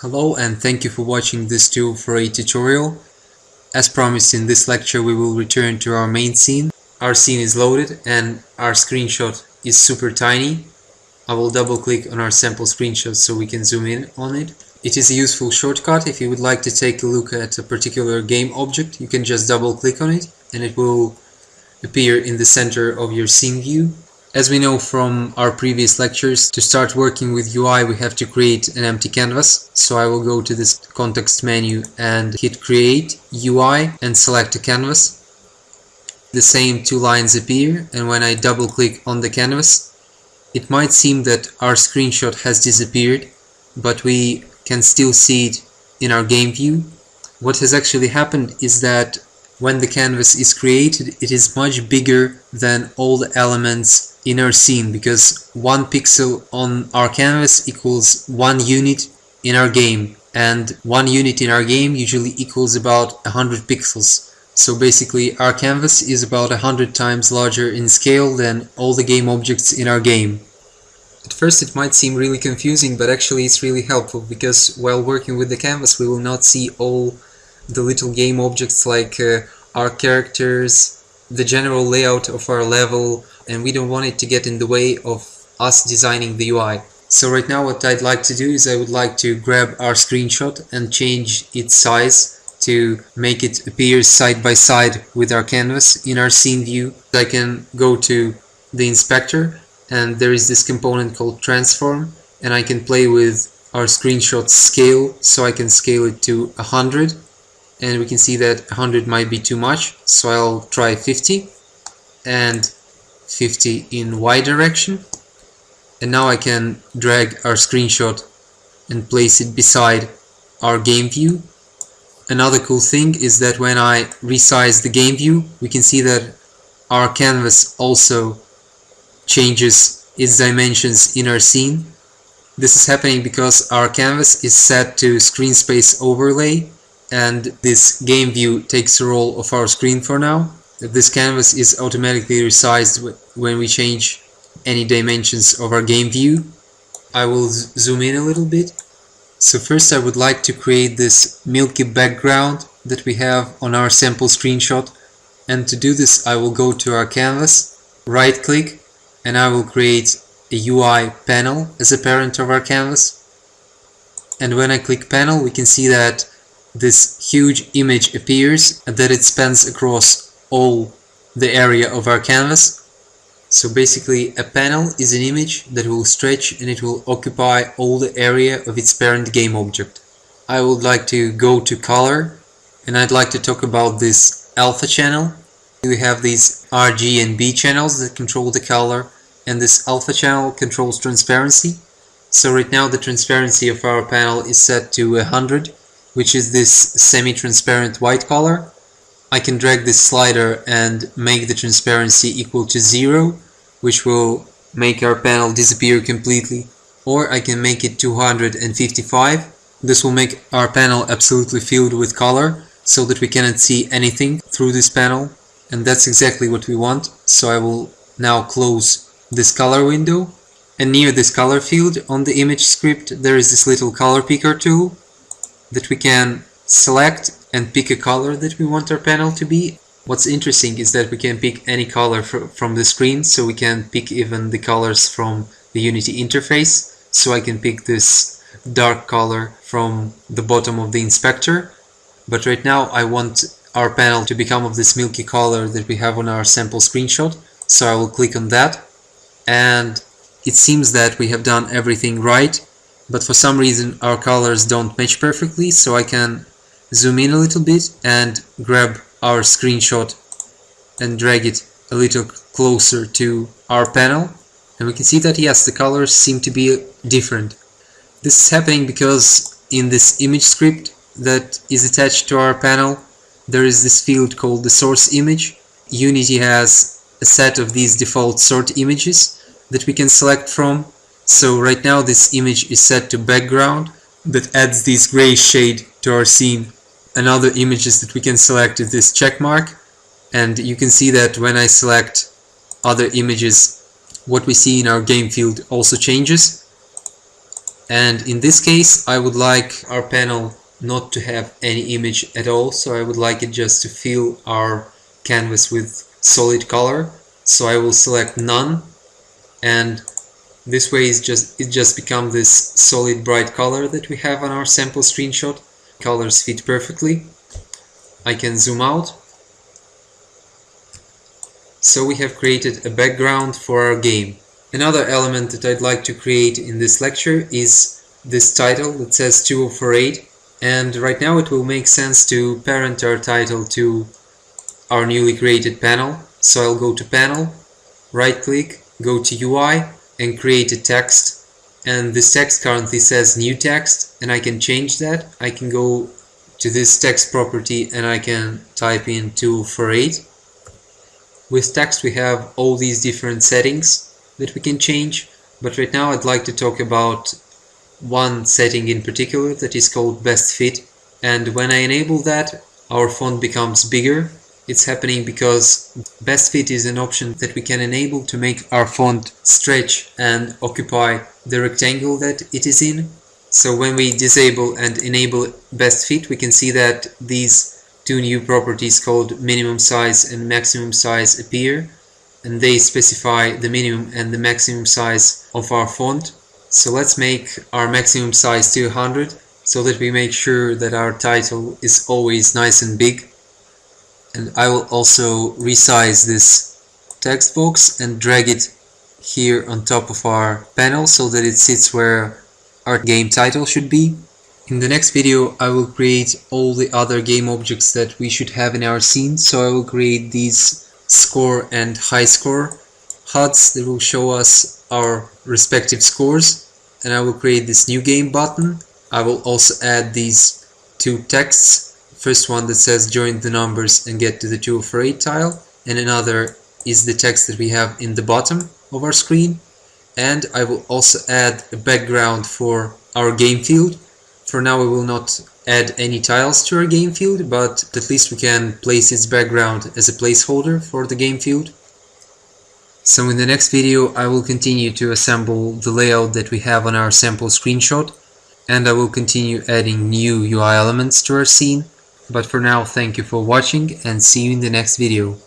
Hello and thank you for watching this tool for a tutorial. As promised, in this lecture we will return to our main scene. Our scene is loaded and our screenshot is super tiny. I will double click on our sample screenshot so we can zoom in on it. It is a useful shortcut. If you would like to take a look at a particular game object, you can just double click on it and it will appear in the center of your scene view. As we know from our previous lectures, to start working with UI we have to create an empty canvas. So I will go to this context menu and hit create UI and select a canvas. The same two lines appear, and when I double click on the canvas, it might seem that our screenshot has disappeared, but we can still see it in our game view. What has actually happened is that when the canvas is created, it is much bigger than all the elements in our scene, because 1 pixel on our canvas equals 1 unit in our game, and 1 unit in our game usually equals about 100 pixels. So basically our canvas is about 100 times larger in scale than all the game objects in our game. At first it might seem really confusing, but actually it's really helpful, because while working with the canvas we will not see all the little game objects like our characters, the general layout of our level, and we don't want it to get in the way of us designing the UI. So right now what I'd like to do is I would like to grab our screenshot and change its size to make it appear side by side with our canvas in our scene view. I can go to the inspector and there is this component called transform, and I can play with our screenshot scale, so I can scale it to 100. And we can see that 100 might be too much, so I'll try 50 and 50 in Y direction. And now I can drag our screenshot and place it beside our game view. Another cool thing is that when I resize the game view, we can see that our canvas also changes its dimensions in our scene. This is happening because our canvas is set to screen space overlay, and this game view takes the role of our screen for now. This canvas is automatically resized when we change any dimensions of our game view. I will zoom in a little bit. So first I would like to create this milky background that we have on our sample screenshot, and to do this I will go to our canvas, right click, and I will create a UI panel as a parent of our canvas. And when I click panel, we can see that this huge image appears and that it spans across all the area of our canvas. So basically a panel is an image that will stretch and it will occupy all the area of its parent game object. I would like to go to color, and I'd like to talk about this alpha channel. We have these RG and B channels that control the color, and this alpha channel controls transparency. So right now the transparency of our panel is set to 100, which is this semi-transparent white color. I can drag this slider and make the transparency equal to 0, which will make our panel disappear completely. Or I can make it 255. This will make our panel absolutely filled with color, so that we cannot see anything through this panel. And that's exactly what we want. So I will now close this color window. And near this color field on the image script there is this little color picker tool that we can select and pick a color that we want our panel to be. What's interesting is that we can pick any color from the screen, so we can pick even the colors from the Unity interface. So I can pick this dark color from the bottom of the inspector, but right now I want our panel to become of this milky color that we have on our sample screenshot. So I will click on that, and it seems that we have done everything right, but for some reason our colors don't match perfectly. So I can zoom in a little bit and grab our screenshot and drag it a little closer to our panel, and we can see that yes, the colors seem to be different. This is happening because in this image script that is attached to our panel there is this field called the source image. Unity has a set of these default sort images that we can select from. So right now this image is set to background that adds this gray shade to our scene. Another images that we can select is this check mark, and you can see that when I select other images what we see in our game field also changes. And in this case I would like our panel not to have any image at all, so I would like it just to fill our canvas with solid color. So I will select none, and this way it just becomes this solid bright color that we have on our sample screenshot. Colors fit perfectly. I can zoom out. So we have created a background for our game. Another element that I'd like to create in this lecture is this title that says 2048, and right now it will make sense to parent our title to our newly created panel. So I'll go to Panel, right click, go to UI and create a text, and this text currently says New Text, and I can change that. I can go to this text property and I can type in 2048. With text we have all these different settings that we can change, but right now I'd like to talk about one setting in particular that is called Best Fit, and when I enable that our font becomes bigger. It's happening because Best Fit is an option that we can enable to make our font stretch and occupy the rectangle that it is in. So when we disable and enable Best Fit, we can see that these two new properties called minimum size and maximum size appear, and they specify the minimum and the maximum size of our font. So let's make our maximum size to 100 so that we make sure that our title is always nice and big. And I will also resize this text box and drag it here on top of our panel so that it sits where our game title should be. In the next video I will create all the other game objects that we should have in our scene. So I will create these score and high score HUDs that will show us our respective scores, and I will create this new game button. I will also add these two texts. First one that says join the numbers and get to the 2048 tile, and another is the text that we have in the bottom of our screen. And I will also add a background for our game field. For now we will not add any tiles to our game field, but at least we can place its background as a placeholder for the game field. So in the next video I will continue to assemble the layout that we have on our sample screenshot, and I will continue adding new UI elements to our scene. But for now, thank you for watching and see you in the next video.